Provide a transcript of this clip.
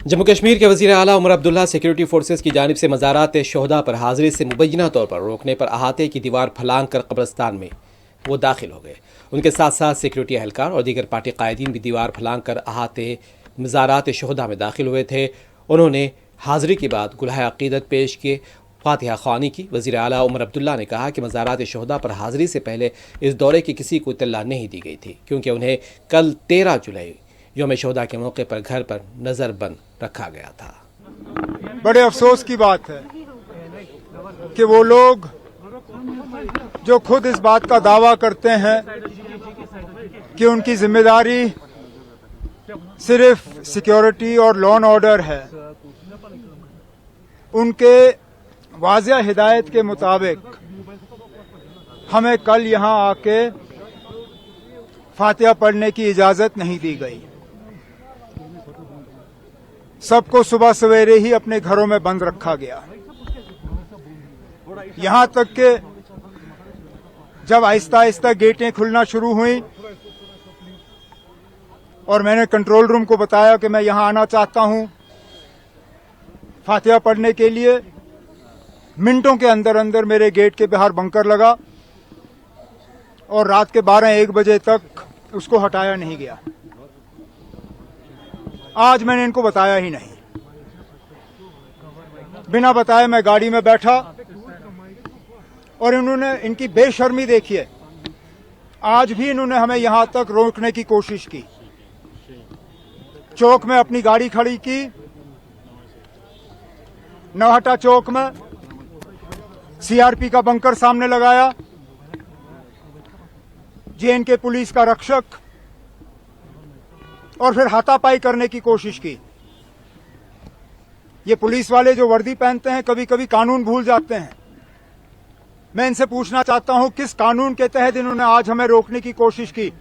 जम्मू कश्मीर के वज़ीर आला उमर अब्दुल्ला सिक्योरिटी फोर्सेस की जानिब से मज़ारात शोहदा पर हाज़िरी से मुबैना तौर पर रोकने पर अहाते की दीवार फलांग कर कब्रिस्तान में वो दाखिल हो गए। उनके साथ साथ सिक्योरिटी अहलकार और दीगर पार्टी कायदीन भी दीवार फलांग कर अहाते मज़ारात शोहदा में दाखिल हुए थे। उन्होंने हाज़िरी के बाद गुलाह अक़ीदत पेश किए, फातिहा ख़्वानी की। वज़ीर आला उमर अब्दुल्ला ने कहा कि मज़ारात शोहदा पर हाज़िरी से पहले इस दौरे की किसी को इत्तला नहीं दी गई थी, क्योंकि उन्हें कल 13 जुलाई यौम शोहदा के मौके पर घर पर नज़रबंद रखा गया था। बड़े अफसोस की बात है कि वो लोग जो खुद इस बात का दावा करते हैं कि उनकी जिम्मेदारी सिर्फ सिक्योरिटी और लॉ एंड ऑर्डर है, उनके वाज़िया हिदायत के मुताबिक हमें कल यहां आके फातिहा पढ़ने की इजाजत नहीं दी गई। सबको सुबह सवेरे ही अपने घरों में बंद रखा गया। यहां तक कि जब आहिस्ता आहिस्ता गेटें खुलना शुरू हुई और मैंने कंट्रोल रूम को बताया कि मैं यहां आना चाहता हूं फातिहा पढ़ने के लिए, मिनटों के अंदर अंदर मेरे गेट के बाहर बंकर लगा और रात के 12-1 बजे तक उसको हटाया नहीं गया। आज मैंने इनको बताया ही नहीं, बिना बताए मैं गाड़ी में बैठा और इन्होंने इनकी बेशर्मी देखिए। आज भी इन्होंने हमें यहां तक रोकने की कोशिश की। चौक में अपनी गाड़ी खड़ी की, नौहट्टा चौक में सीआरपी का बंकर सामने लगाया, जेएनके पुलिस का रक्षक, और फिर हाथापाई करने की कोशिश की। ये पुलिस वाले जो वर्दी पहनते हैं कभी कभी कानून भूल जाते हैं। मैं इनसे पूछना चाहता हूं किस कानून के तहत इन्होंने आज हमें रोकने की कोशिश की।